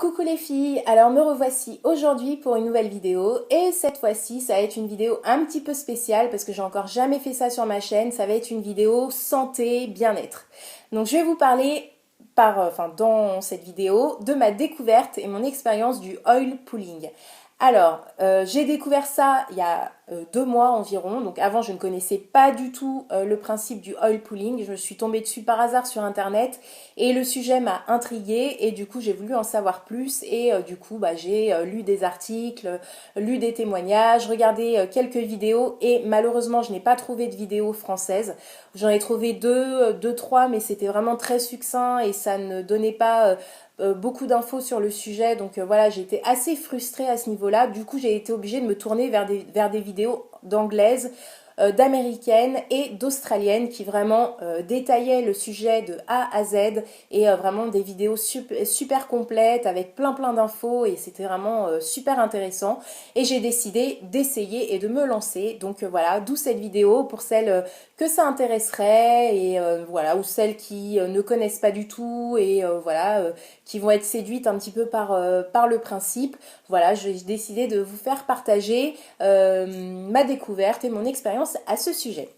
Coucou les filles, alors me revoici aujourd'hui pour une nouvelle vidéo et cette fois-ci ça va être une vidéo un petit peu spéciale parce que j'ai encore jamais fait ça sur ma chaîne, ça va être une vidéo santé, bien-être. Donc je vais vous parler dans cette vidéo de ma découverte et mon expérience du oil pulling. Alors, j'ai découvert ça il y a 2 mois environ, donc avant je ne connaissais pas du tout le principe du oil pulling, je me suis tombée dessus par hasard sur internet et le sujet m'a intriguée et du coup j'ai voulu en savoir plus et j'ai lu des articles, lu des témoignages, regardé quelques vidéos et malheureusement je n'ai pas trouvé de vidéos françaises. J'en ai trouvé deux, trois mais c'était vraiment très succinct et ça ne donnait pas beaucoup d'infos sur le sujet, donc voilà, j'étais assez frustrée à ce niveau-là. Du coup, j'ai été obligée de me tourner vers des vidéos d'anglaises, d'américaines et d'australiennes qui vraiment détaillaient le sujet de A à Z et vraiment des vidéos super complètes avec plein d'infos et c'était vraiment super intéressant. Et j'ai décidé d'essayer et de me lancer. Donc voilà, d'où cette vidéo pour celles que ça intéresserait et voilà, ou celles qui ne connaissent pas du tout et qui vont être séduites un petit peu par le principe. Voilà, j'ai décidé de vous faire partager ma découverte et mon expérience à ce sujet.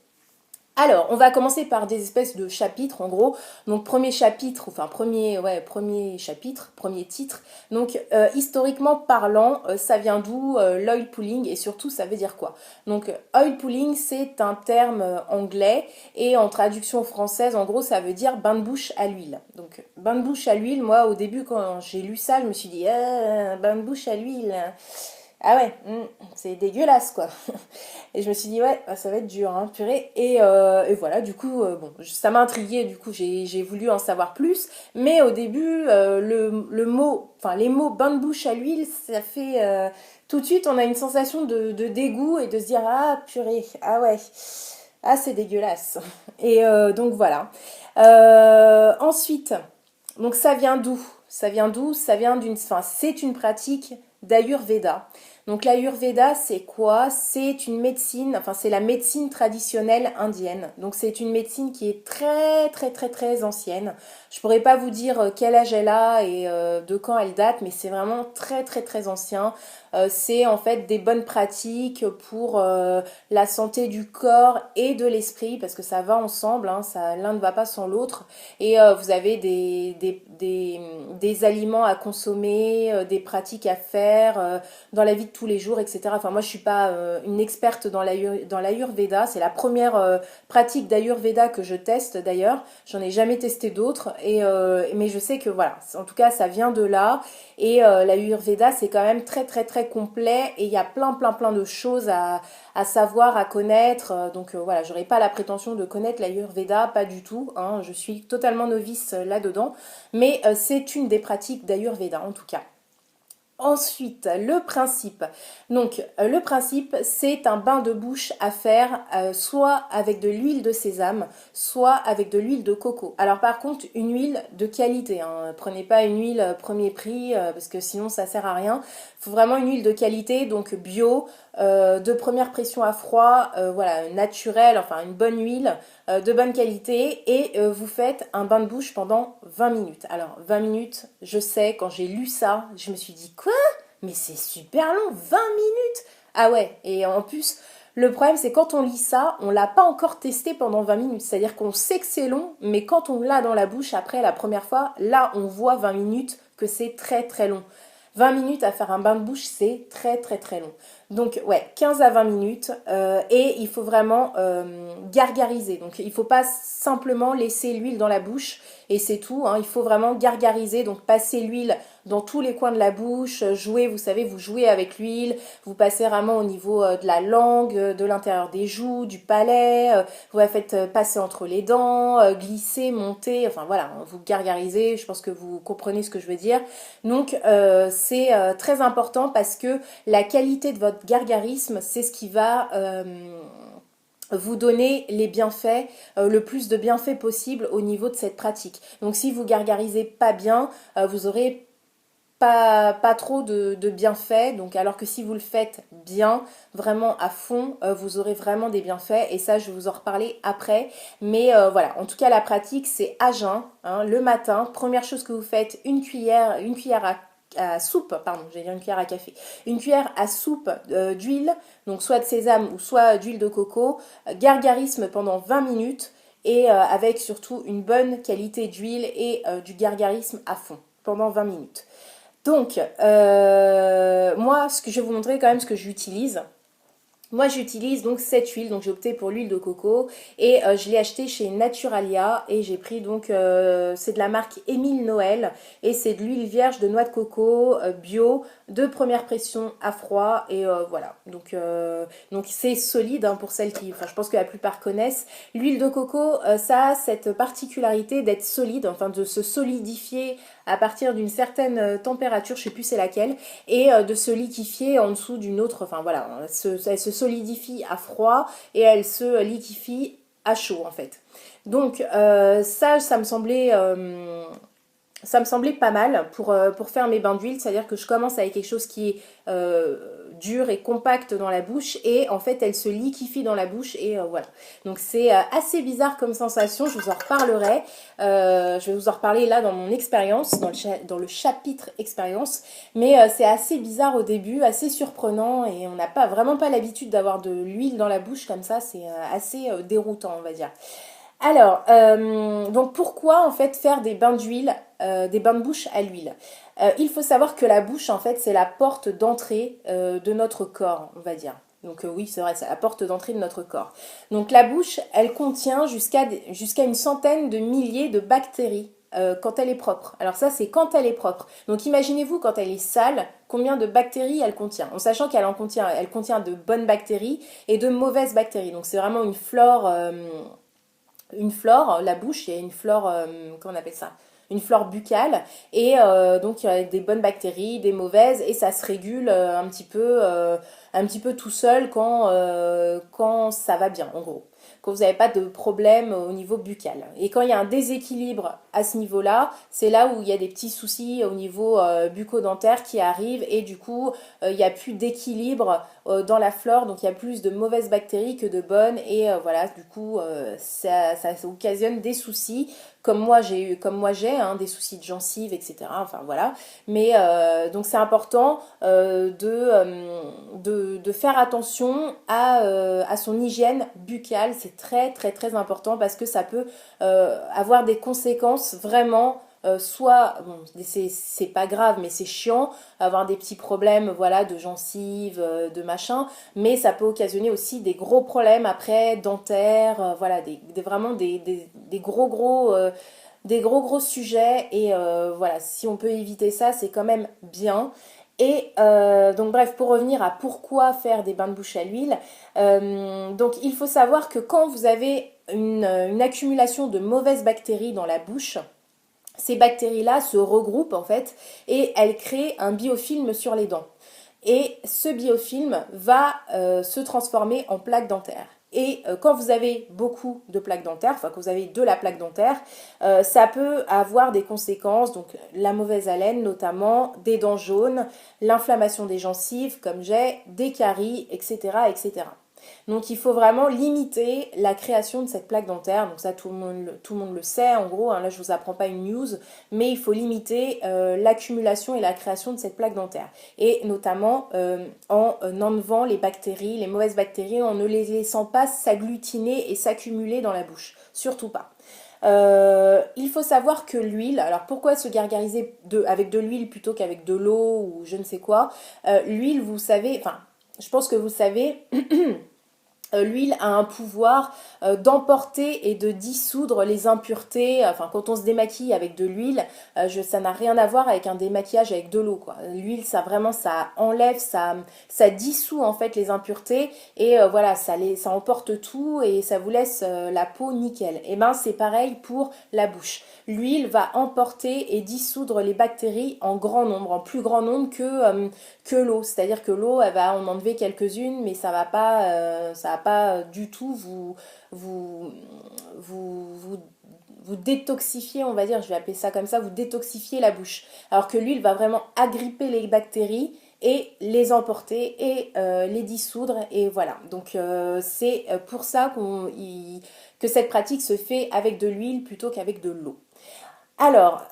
Alors, on va commencer par des espèces de chapitres en gros. Donc premier chapitre, premier chapitre, premier titre. Donc historiquement parlant, ça vient d'où l'oil pulling et surtout ça veut dire quoi? Donc oil pulling c'est un terme anglais et en traduction française en gros ça veut dire bain de bouche à l'huile. Donc bain de bouche à l'huile, moi au début quand j'ai lu ça je me suis dit bain de bouche à l'huile. Ah ouais, c'est dégueulasse quoi. Et je me suis dit ouais, ça va être dur, hein, purée. Et voilà, du coup, ça m'a intriguée, du coup j'ai voulu en savoir plus. Mais au début, les mots bain de bouche à l'huile, ça fait tout de suite, on a une sensation de dégoût et de se dire ah purée, ah ouais, ah c'est dégueulasse. Et donc voilà. Ensuite, donc ça vient d'où? Ça vient d'où? Ça vient c'est une pratique d'Ayurveda. Donc l'Ayurveda, c'est quoi? C'est une médecine, enfin c'est la médecine traditionnelle indienne. Donc c'est une médecine qui est très ancienne. Je pourrais pas vous dire quel âge elle a et de quand elle date, mais c'est vraiment très ancien. C'est en fait des bonnes pratiques pour la santé du corps et de l'esprit, parce que ça va ensemble, hein, l'un ne va pas sans l'autre. Et vous avez des aliments à consommer, des pratiques à faire dans la vie de tous les jours, etc. Enfin, moi, je suis pas une experte dans l'Ayurveda. C'est la première pratique d'Ayurveda que je teste d'ailleurs. J'en ai jamais testé d'autres. Mais je sais que voilà, en tout cas, ça vient de là. Et l'Ayurveda, c'est quand même très complet. Et il y a plein de choses à savoir, à connaître. Donc voilà, j'aurais pas la prétention de connaître l'Ayurveda, pas du tout. Hein, je suis totalement novice là-dedans. Mais c'est une des pratiques d'Ayurveda en tout cas. Ensuite, le principe. Donc, le principe, c'est un bain de bouche à faire soit avec de l'huile de sésame, soit avec de l'huile de coco. Alors, par contre, une huile de qualité. Hein. Prenez pas une huile premier prix parce que sinon, ça sert à rien. Il faut vraiment une huile de qualité, donc bio, de première pression à froid, voilà, naturelle, enfin une bonne huile de bonne qualité et vous faites un bain de bouche pendant 20 minutes. Alors 20 minutes, je sais, quand j'ai lu ça, je me suis dit quoi? Mais c'est super long, 20 minutes! Ah ouais, et en plus, le problème c'est quand on lit ça, on l'a pas encore testé pendant 20 minutes. C'est-à-dire qu'on sait que c'est long, mais quand on l'a dans la bouche après la première fois, là on voit 20 minutes que c'est très long. 20 minutes à faire un bain de bouche, c'est très long. Donc ouais, 15 à 20 minutes et il faut vraiment gargariser. Donc il faut pas simplement laisser l'huile dans la bouche et c'est tout. Hein. Il faut vraiment gargariser, donc passer l'huile dans tous les coins de la bouche, jouer, vous savez, vous jouez avec l'huile, vous passez vraiment au niveau de la langue, de l'intérieur des joues, du palais, vous la faites passer entre les dents, glisser, monter, enfin voilà, vous gargarisez, je pense que vous comprenez ce que je veux dire. Donc c'est très important parce que la qualité de votre gargarisme, c'est ce qui va vous donner les bienfaits, le plus de bienfaits possible au niveau de cette pratique. Donc si vous gargarisez pas bien, vous aurez pas trop de bienfaits, donc alors que si vous le faites bien, vraiment à fond, vous aurez vraiment des bienfaits et ça je vais vous en reparler après. Mais voilà, en tout cas la pratique c'est à jeun, hein, le matin, première chose que vous faites, une cuillère à soupe, pardon, j'allais dire une cuillère à café, une cuillère à soupe d'huile, donc soit de sésame ou soit d'huile de coco, gargarisme pendant 20 minutes et avec surtout une bonne qualité d'huile et du gargarisme à fond pendant 20 minutes. Donc, moi, ce que je vais vous montrer quand même ce que j'utilise. Moi j'utilise donc cette huile, donc j'ai opté pour l'huile de coco et je l'ai achetée chez Naturalia et j'ai pris donc, c'est de la marque Émile Noël et c'est de l'huile vierge de noix de coco bio de première pression à froid et voilà. Donc c'est solide hein, pour celles qui, enfin je pense que la plupart connaissent. L'huile de coco, ça a cette particularité d'être solide, enfin de se solidifier à partir d'une certaine température, je sais plus c'est laquelle, et de se liquéfier en dessous d'une autre, enfin voilà, elle se solidifie à froid et elle se liquéfie à chaud en fait. Donc ça me semblait pas mal pour faire mes bains d'huile, c'est-à-dire que je commence avec quelque chose qui est dur et compact dans la bouche et en fait elle se liquéfie dans la bouche et voilà. Donc c'est assez bizarre comme sensation, je vous en reparlerai, je vais vous en reparler là dans mon expérience, dans le chapitre expérience, mais c'est assez bizarre au début, assez surprenant et on n'a pas vraiment pas l'habitude d'avoir de l'huile dans la bouche comme ça, c'est assez déroutant on va dire. Alors, donc pourquoi en fait faire des bains d'huile, des bains de bouche à l'huile? Il faut savoir que la bouche en fait c'est la porte d'entrée de notre corps, on va dire. Donc oui c'est vrai, c'est la porte d'entrée de notre corps. Donc la bouche elle contient jusqu'à une centaine de milliers de bactéries. Quand elle est propre. Alors ça c'est quand elle est propre. Donc imaginez-vous quand elle est sale, combien de bactéries elle contient. En sachant elle contient de bonnes bactéries et de mauvaises bactéries. Donc c'est vraiment une flore, la bouche, il y a une flore, comment on appelle ça? Une flore buccale et donc il y a des bonnes bactéries, des mauvaises et ça se régule un petit peu tout seul quand ça va bien en gros, quand vous n'avez pas de problème au niveau buccal. Et quand il y a un déséquilibre à ce niveau-là, c'est là où il y a des petits soucis au niveau bucco-dentaire qui arrivent et du coup il n'y a plus d'équilibre dans la flore, donc il y a plus de mauvaises bactéries que de bonnes et voilà du coup ça occasionne des soucis comme moi j'ai hein, des soucis de gencives etc. Enfin voilà, mais donc c'est important de faire attention à son hygiène buccale, c'est très très très important parce que ça peut avoir des conséquences vraiment soit, bon, c'est pas grave, mais c'est chiant, avoir des petits problèmes, voilà, de gencives, de machin, mais ça peut occasionner aussi des gros problèmes après, dentaires, voilà, vraiment des des gros sujets, et voilà, si on peut éviter ça, c'est quand même bien. Et donc bref, pour revenir à pourquoi faire des bains de bouche à l'huile, donc il faut savoir que quand vous avez une accumulation de mauvaises bactéries dans la bouche, ces bactéries-là se regroupent en fait et elles créent un biofilm sur les dents. Et ce biofilm va se transformer en plaque dentaire. Et quand vous avez beaucoup de plaques dentaires, enfin quand vous avez de la plaque dentaire, ça peut avoir des conséquences, donc la mauvaise haleine notamment, des dents jaunes, l'inflammation des gencives comme j'ai, des caries, etc., etc. Donc il faut vraiment limiter la création de cette plaque dentaire. Donc ça tout le monde le sait en gros, hein, là je vous apprends pas une news, mais il faut limiter l'accumulation et la création de cette plaque dentaire. Et notamment en enlevant les bactéries, les mauvaises bactéries, en ne les laissant pas s'agglutiner et s'accumuler dans la bouche. Surtout pas. Il faut savoir que l'huile, alors pourquoi se gargariser avec de l'huile plutôt qu'avec de l'eau ou je ne sais quoi, l'huile vous savez, enfin je pense que vous savez, l'huile a un pouvoir d'emporter et de dissoudre les impuretés. Enfin, quand on se démaquille avec de l'huile, ça n'a rien à voir avec un démaquillage avec de l'eau, quoi. L'huile, ça vraiment, ça enlève, ça dissout en fait les impuretés et voilà, ça emporte tout et ça vous laisse la peau nickel. Et ben, c'est pareil pour la bouche. L'huile va emporter et dissoudre les bactéries en grand nombre, en plus grand nombre que l'eau. C'est-à-dire que l'eau, elle va en enlever quelques-unes, mais ça va pas du tout vous, vous, vous détoxifier, on va dire, je vais appeler ça comme ça, vous détoxifier la bouche. Alors que l'huile va vraiment agripper les bactéries et les emporter et les dissoudre et voilà. Donc c'est pour ça que cette pratique se fait avec de l'huile plutôt qu'avec de l'eau. Alors,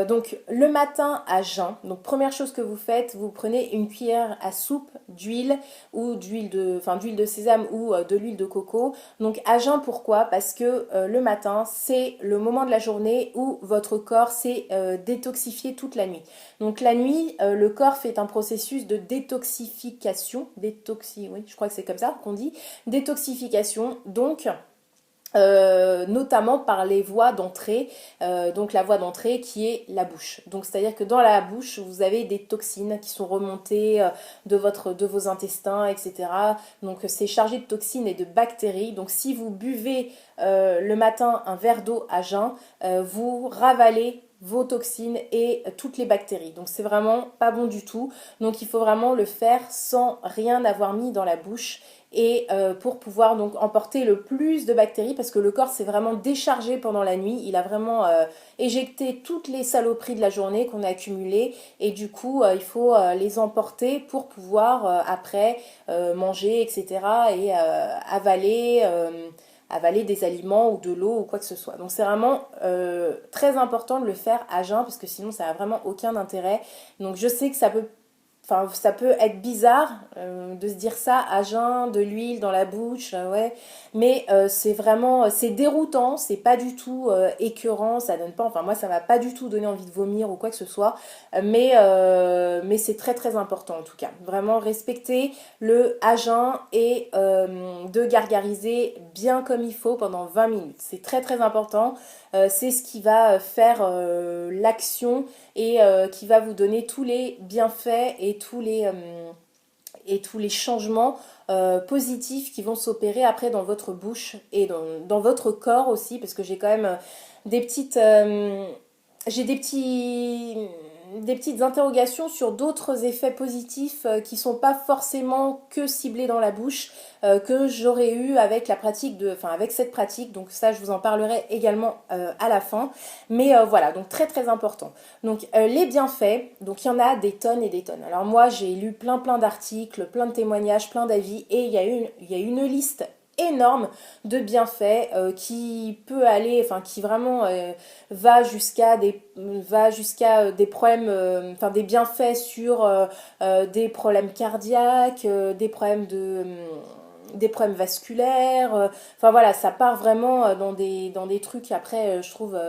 donc le matin à jeun, donc première chose que vous faites, vous prenez une cuillère à soupe d'huile ou d'huile de sésame ou de l'huile de coco. Donc à jeun, pourquoi? Parce que le matin, c'est le moment de la journée où votre corps s'est détoxifié toute la nuit. Donc la nuit, le corps fait un processus de détoxification, oui, je crois que c'est comme ça qu'on dit, détoxification. Donc notamment par les voies d'entrée, donc la voie d'entrée qui est la bouche. Donc c'est-à-dire que dans la bouche, vous avez des toxines qui sont remontées de vos intestins, etc. Donc c'est chargé de toxines et de bactéries. Donc si vous buvez le matin un verre d'eau à jeun, vous ravalez vos toxines et toutes les bactéries. Donc c'est vraiment pas bon du tout. Donc il faut vraiment le faire sans rien avoir mis dans la bouche et pour pouvoir donc emporter le plus de bactéries parce que le corps s'est vraiment déchargé pendant la nuit, il a vraiment éjecté toutes les saloperies de la journée qu'on a accumulées et du coup il faut les emporter pour pouvoir après manger, etc. et avaler des aliments ou de l'eau ou quoi que ce soit. Donc c'est vraiment très important de le faire à jeun parce que sinon ça n'a vraiment aucun intérêt. Donc je sais que ça peut être bizarre de se dire ça à jeun, de l'huile dans la bouche, ouais. Mais c'est vraiment, c'est déroutant, c'est pas du tout écœurant, ça donne pas, enfin moi ça m'a pas du tout donné envie de vomir ou quoi que ce soit, mais c'est très très important en tout cas. Vraiment respecter le à jeun et de gargariser bien comme il faut pendant 20 minutes. C'est très très important, c'est ce qui va faire l'action et qui va vous donner tous les bienfaits et tous les changements positifs qui vont s'opérer après dans votre bouche et dans votre corps aussi, parce que j'ai quand même des petites... j'ai des petites interrogations sur d'autres effets positifs qui sont pas forcément que ciblés dans la bouche que j'aurais eu avec avec cette pratique. Donc ça, je vous en parlerai également à la fin. Mais voilà, donc très très important. Donc les bienfaits, donc il y en a des tonnes et des tonnes. Alors moi, j'ai lu plein d'articles, plein de témoignages, plein d'avis et il y a une liste énorme de bienfaits qui peut aller, enfin qui vraiment va jusqu'à des problèmes, des bienfaits sur des problèmes cardiaques, des problèmes vasculaires. Enfin voilà, ça part vraiment dans des trucs après, je trouve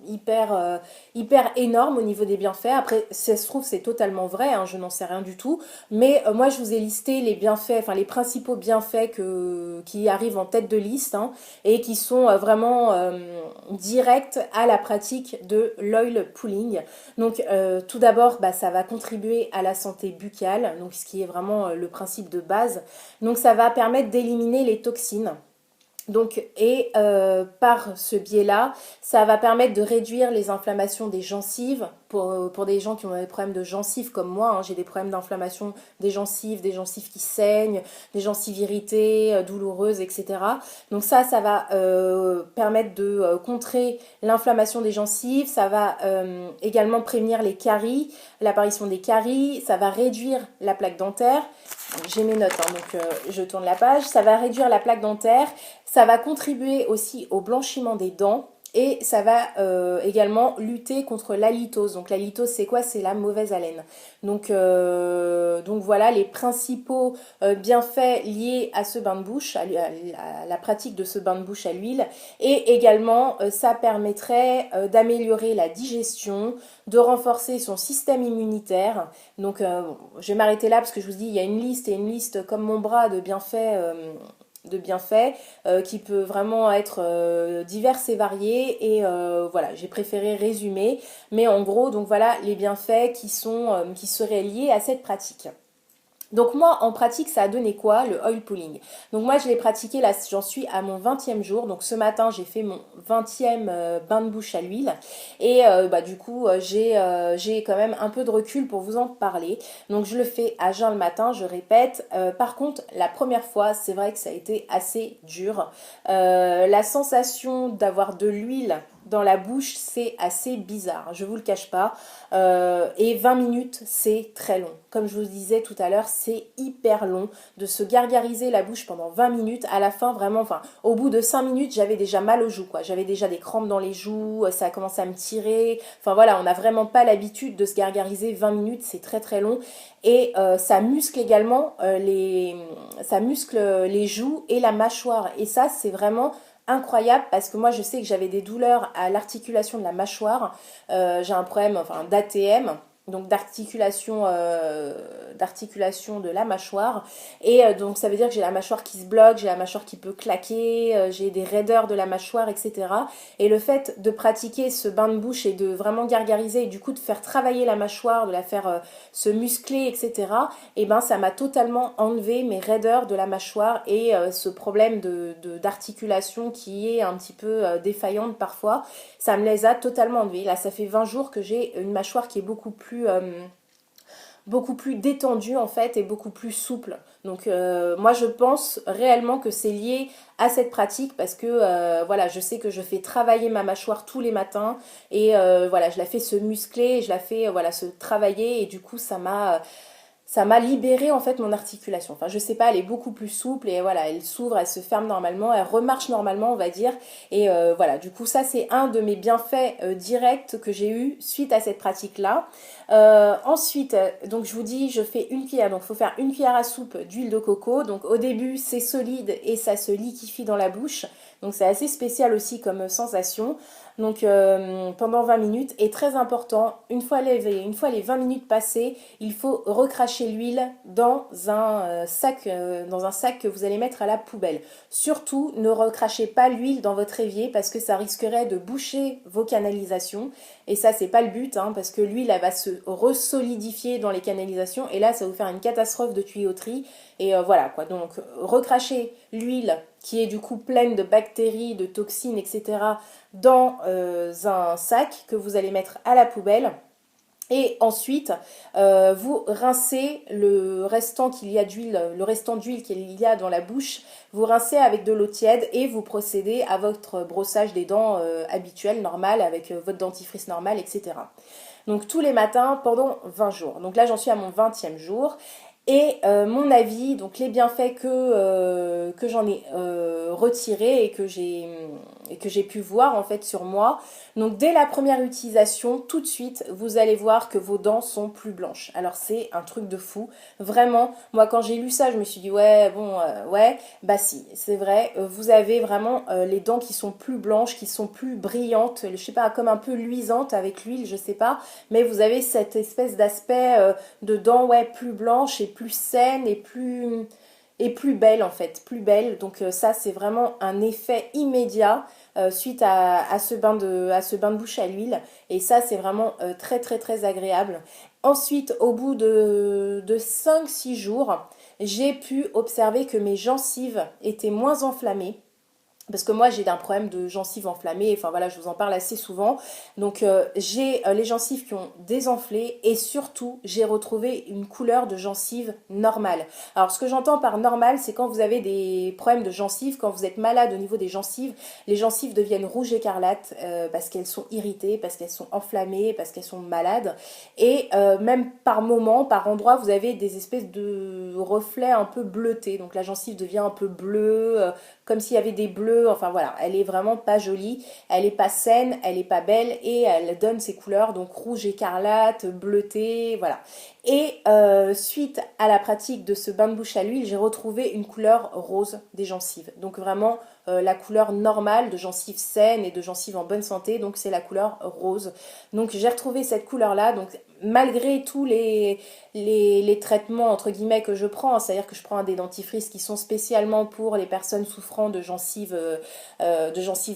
hyper énorme au niveau des bienfaits. Après, ça se trouve, c'est totalement vrai, hein, je n'en sais rien du tout. Mais moi, je vous ai listé les bienfaits, enfin les principaux bienfaits qui arrivent en tête de liste hein, et qui sont vraiment directs à la pratique de l'oil pulling. Donc, tout d'abord, ça va contribuer à la santé buccale, donc ce qui est vraiment le principe de base. Donc, ça va permettre d'éliminer les toxines. Donc, et par ce biais-là, ça va permettre de réduire les inflammations des gencives pour des gens qui ont des problèmes de gencives comme moi. Hein, j'ai des problèmes d'inflammation des gencives qui saignent, des gencives irritées, douloureuses, etc. Donc ça va permettre de contrer l'inflammation des gencives. Ça va également prévenir les caries, l'apparition des caries. Ça va réduire la plaque dentaire. J'ai mes notes, hein, donc je tourne la page. Ça va réduire la plaque dentaire. Ça va contribuer aussi au blanchiment des dents. Et ça va également lutter contre l'halitose. Donc l'halitose, c'est quoi? C'est la mauvaise haleine. Donc voilà les principaux bienfaits liés à ce bain de bouche, à la pratique de ce bain de bouche à l'huile. Et également, ça permettrait d'améliorer la digestion, de renforcer son système immunitaire. Donc je vais m'arrêter là parce que je vous dis, il y a une liste comme mon bras de bienfaits qui peut vraiment être diverses et variées et voilà, j'ai préféré résumer, mais en gros donc voilà les bienfaits qui seraient liés à cette pratique. Donc moi, en pratique, ça a donné quoi? Le oil pulling. Donc moi, je l'ai pratiqué, là, j'en suis à mon 20e jour. Donc ce matin, j'ai fait mon 20e bain de bouche à l'huile. Et du coup, j'ai quand même un peu de recul pour vous en parler. Donc je le fais à jeun le matin, je répète. Par contre, la première fois, c'est vrai que ça a été assez dur. La sensation d'avoir de l'huile dans la bouche, c'est assez bizarre, je vous le cache pas. Et 20 minutes, c'est très long. Comme je vous disais tout à l'heure, c'est hyper long de se gargariser la bouche pendant 20 minutes. À la fin, vraiment, enfin, au bout de 5 minutes, j'avais déjà mal aux joues, quoi. J'avais déjà des crampes dans les joues, ça a commencé à me tirer. Enfin voilà, on n'a vraiment pas l'habitude de se gargariser 20 minutes, c'est très très long. Et ça muscle également ça muscle les joues et la mâchoire. Et ça, c'est vraiment incroyable parce que moi je sais que j'avais des douleurs à l'articulation de la mâchoire. J'ai un problème enfin d'ATM, donc d'articulation de la mâchoire, et donc ça veut dire que j'ai la mâchoire qui se bloque, j'ai la mâchoire qui peut claquer, j'ai des raideurs de la mâchoire, etc. Et le fait de pratiquer ce bain de bouche et de vraiment gargariser et du coup de faire travailler la mâchoire, de la faire se muscler, etc., et ben ça m'a totalement enlevé mes raideurs de la mâchoire et ce problème d'articulation qui est un petit peu défaillante parfois, ça me les a totalement enlevés. Là, ça fait 20 jours que j'ai une mâchoire qui est beaucoup plus détendue en fait et beaucoup plus souple. Donc moi je pense réellement que c'est lié à cette pratique parce que voilà, je sais que je fais travailler ma mâchoire tous les matins et voilà, je la fais se muscler, je la fais voilà, se travailler et du coup ça m'a libéré en fait mon articulation. Enfin, je sais pas, elle est beaucoup plus souple et voilà, elle s'ouvre, elle se ferme normalement, elle remarche normalement, on va dire. Et voilà, du coup, ça c'est un de mes bienfaits directs que j'ai eu suite à cette pratique-là. Ensuite, donc je vous dis, je fais une cuillère, donc il faut faire une cuillère à soupe d'huile de coco. Donc au début, c'est solide et ça se liquéfie dans la bouche. Donc c'est assez spécial aussi comme sensation. Donc pendant 20 minutes, et très important, une fois les 20 minutes passées, il faut recracher l'huile dans un sac que vous allez mettre à la poubelle. Surtout, ne recrachez pas l'huile dans votre évier parce que ça risquerait de boucher vos canalisations. Et ça, c'est pas le but, hein, parce que l'huile, elle va se resolidifier dans les canalisations et là, ça va vous faire une catastrophe de tuyauterie. Et voilà quoi. Donc, recrachez l'huile qui est du coup pleine de bactéries, de toxines, etc., dans un sac que vous allez mettre à la poubelle. Et ensuite, vous rincez le restant d'huile qu'il y a dans la bouche, vous rincez avec de l'eau tiède et vous procédez à votre brossage des dents habituel, normal, avec votre dentifrice normal, etc. Donc tous les matins pendant 20 jours. Donc là, j'en suis à mon 20e jour. Et mon avis, donc les bienfaits que j'en ai retirés et que j'ai pu voir en fait sur moi. Donc dès la première utilisation, tout de suite, vous allez voir que vos dents sont plus blanches. Alors c'est un truc de fou. Vraiment, moi quand j'ai lu ça, je me suis dit ouais, bon, ouais, bah si, c'est vrai. Vous avez vraiment les dents qui sont plus blanches, qui sont plus brillantes, je sais pas, comme un peu luisantes avec l'huile, je sais pas. Mais vous avez cette espèce d'aspect de dents, ouais, plus blanches et plus saines et plus belles en fait, plus belles. Donc ça c'est vraiment un effet immédiat suite à ce bain de bouche à l'huile. Et ça c'est vraiment très très très agréable. Ensuite, au bout de 5-6 jours, j'ai pu observer que mes gencives étaient moins enflammées. Parce que moi j'ai un problème de gencives enflammées, enfin voilà, je vous en parle assez souvent. Donc j'ai les gencives qui ont désenflé et surtout j'ai retrouvé une couleur de gencive normale. Alors ce que j'entends par normal, c'est quand vous avez des problèmes de gencives, quand vous êtes malade au niveau des gencives, les gencives deviennent rouges écarlates parce qu'elles sont irritées, parce qu'elles sont enflammées, parce qu'elles sont malades. Et même par moment, par endroit, vous avez des espèces de reflets un peu bleutés. Donc la gencive devient un peu bleue, comme s'il y avait des bleus, enfin voilà, elle est vraiment pas jolie, elle est pas saine, elle est pas belle et elle donne ses couleurs, donc rouge écarlate, bleuté, voilà. Et suite à la pratique de ce bain de bouche à l'huile, j'ai retrouvé une couleur rose des gencives, donc vraiment la couleur normale de gencives saines et de gencives en bonne santé, donc c'est la couleur rose. Donc j'ai retrouvé cette couleur-là, donc malgré tous les traitements entre guillemets que je prends, c'est-à-dire que je prends des dentifrices qui sont spécialement pour les personnes souffrant de gencives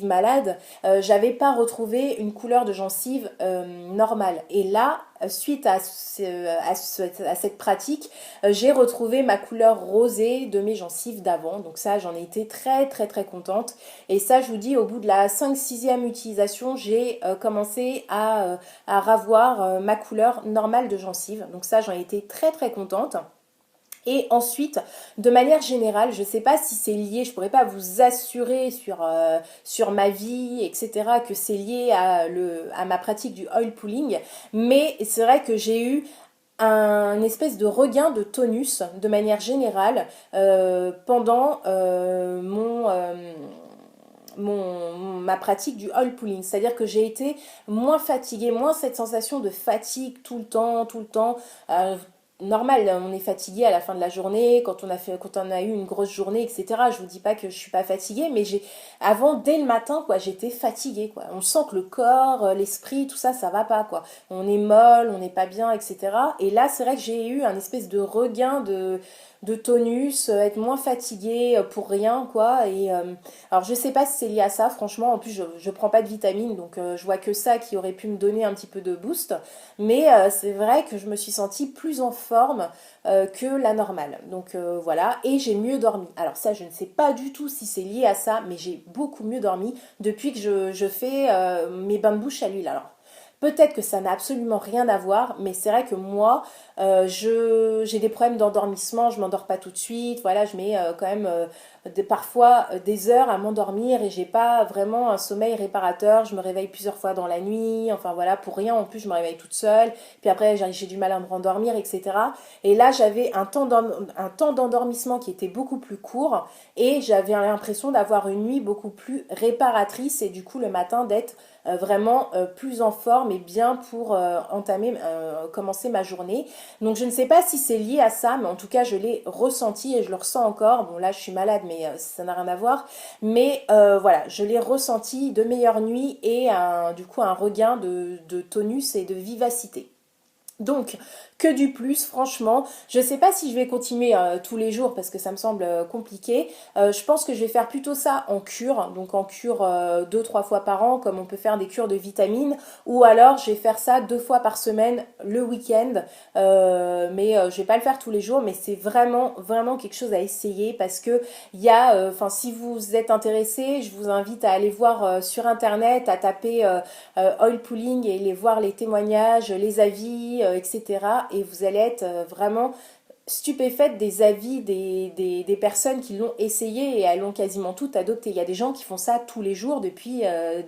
malades, j'avais pas retrouvé une couleur de gencive normale. Et là, suite à cette pratique, j'ai retrouvé ma couleur rosée de mes gencives d'avant. Donc ça, j'en ai été très très très contente. Et ça, je vous dis, au bout de la 5-6e utilisation, j'ai commencé à ravoir ma couleur normale de gencive. Donc ça, j'en ai été très très contente. Et ensuite, de manière générale, je ne sais pas si c'est lié, je ne pourrais pas vous assurer sur ma vie, etc., que c'est lié à ma pratique du oil pulling, mais c'est vrai que j'ai eu un espèce de regain de tonus de manière générale pendant ma pratique du oil pulling. C'est-à-dire que j'ai été moins fatiguée, moins cette sensation de fatigue tout le temps. Euh, Normal, on est fatigué à la fin de la journée, quand on a eu une grosse journée, etc. Je vous dis pas que je suis pas fatiguée, mais avant, dès le matin, quoi, j'étais fatiguée, quoi. On sent que le corps, l'esprit, tout ça, ça va pas, quoi. On est molle, on n'est pas bien, etc. Et là, c'est vrai que j'ai eu un espèce de regain de tonus, être moins fatiguée pour rien, quoi. Alors, je sais pas si c'est lié à ça, franchement. En plus, je prends pas de vitamines, donc je vois que ça qui aurait pu me donner un petit peu de boost. Mais c'est vrai que je me suis sentie plus en forme que la normale. Donc voilà, et j'ai mieux dormi. Alors ça, je ne sais pas du tout si c'est lié à ça, mais j'ai beaucoup mieux dormi depuis que je fais mes bains de bouche à l'huile. Alors peut-être que ça n'a absolument rien à voir, mais c'est vrai que moi, j'ai des problèmes d'endormissement, je m'endors pas tout de suite. Voilà, je mets quand même parfois des heures à m'endormir et j'ai pas vraiment un sommeil réparateur. Je me réveille plusieurs fois dans la nuit, enfin voilà, pour rien. En plus, je me réveille toute seule. Puis après, j'ai du mal à me rendormir, etc. Et là, j'avais un temps d'endormissement qui était beaucoup plus court et j'avais l'impression d'avoir une nuit beaucoup plus réparatrice et du coup le matin d'être vraiment plus en forme et bien pour commencer ma journée. Donc je ne sais pas si c'est lié à ça, mais en tout cas je l'ai ressenti et je le ressens encore. Bon là je suis malade, mais ça n'a rien à voir. Mais voilà, je l'ai ressenti, de meilleures nuits et du coup un regain de tonus et de vivacité. Donc, que du plus, franchement. Je sais pas si je vais continuer tous les jours parce que ça me semble compliqué. Je pense que je vais faire plutôt ça en cure, donc en cure 2-3 fois par an, comme on peut faire des cures de vitamines, ou alors je vais faire ça 2 fois par semaine le week-end. Mais je vais pas le faire tous les jours, mais c'est vraiment, vraiment quelque chose à essayer parce que il y a, enfin, si vous êtes intéressé, je vous invite à aller voir sur internet, à taper oil pulling et les voir les témoignages, les avis, etc. Et vous allez être vraiment stupéfaite des avis des personnes qui l'ont essayé et elles l'ont quasiment toutes adopté. Il y a des gens qui font ça tous les jours depuis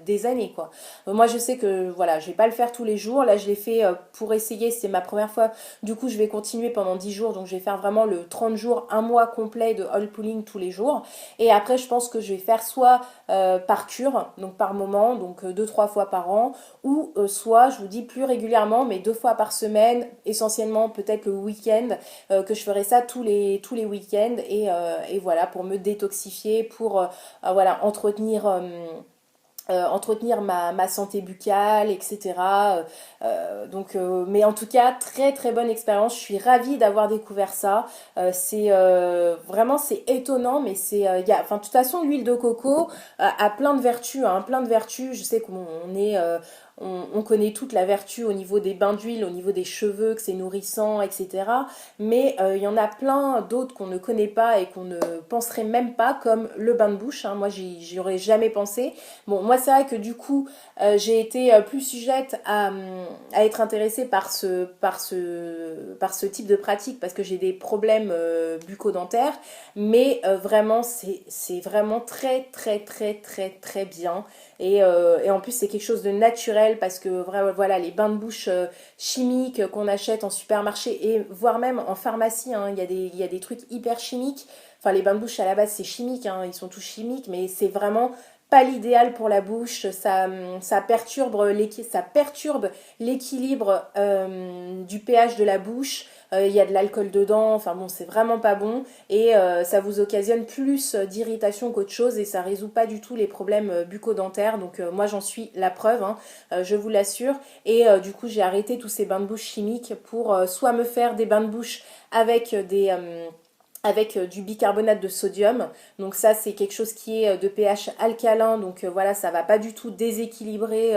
des années, quoi. Moi, je sais que voilà, je vais pas le faire tous les jours. Là, je l'ai fait pour essayer. C'est ma première fois. Du coup, je vais continuer pendant 10 jours. Donc, je vais faire vraiment le 30 jours, un mois complet de oil pulling tous les jours. Et après, je pense que je vais faire soit par cure, donc par moment, donc 2-3 fois par an, ou soit, je vous dis plus régulièrement, mais 2 fois par semaine, essentiellement peut-être le week-end, que je ferai ça tous les week-ends et voilà pour me détoxifier, pour voilà entretenir ma santé buccale, etc. Mais en tout cas, très très bonne expérience. Je suis ravie d'avoir découvert ça. C'est vraiment c'est étonnant, mais enfin de toute façon, l'huile de coco a plein de vertus, hein, plein de vertus. Je sais on connaît toute la vertu au niveau des bains d'huile, au niveau des cheveux, que c'est nourrissant, etc. Mais il y en a plein d'autres qu'on ne connaît pas et qu'on ne penserait même pas, comme le bain de bouche, hein. Moi, j'y aurais jamais pensé. Bon, moi, c'est vrai que du coup, j'ai été plus sujette à être intéressée par ce type de pratique parce que j'ai des problèmes bucco-dentaires. Mais vraiment, c'est vraiment très, très, très, très, très bien. Et en plus, c'est quelque chose de naturel parce que voilà, les bains de bouche chimiques qu'on achète en supermarché et voire même en pharmacie, hein, il y a des trucs hyper chimiques. Enfin, les bains de bouche à la base, c'est chimique, hein, ils sont tous chimiques, mais c'est vraiment pas l'idéal pour la bouche. Ça perturbe l'équilibre du pH de la bouche. Il y a de l'alcool dedans, enfin bon, c'est vraiment pas bon et ça vous occasionne plus d'irritation qu'autre chose et ça résout pas du tout les problèmes bucco-dentaires. Donc moi j'en suis la preuve, hein, je vous l'assure. Et du coup j'ai arrêté tous ces bains de bouche chimiques pour soit me faire des bains de bouche avec avec du bicarbonate de sodium. Donc ça c'est quelque chose qui est de pH alcalin, donc voilà, ça va pas du tout déséquilibrer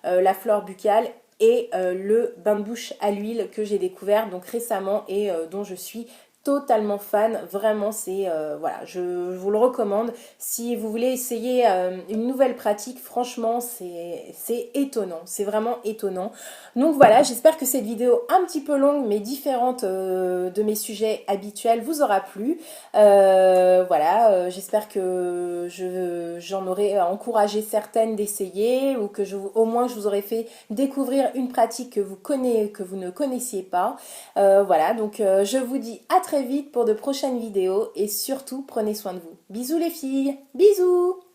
la flore buccale. Et le bain de bouche à l'huile que j'ai découvert donc récemment et dont je suis totalement fan, vraiment c'est voilà, je vous le recommande si vous voulez essayer une nouvelle pratique, franchement c'est étonnant, c'est vraiment étonnant. Donc voilà, j'espère que cette vidéo un petit peu longue mais différente de mes sujets habituels vous aura plu. Voilà, j'espère que j'en aurai encouragé certaines d'essayer ou que au moins je vous aurais fait découvrir une pratique que vous ne connaissiez pas. Voilà, donc je vous dis à très vite pour de prochaines vidéos et surtout prenez soin de vous. Bisous les filles, bisous!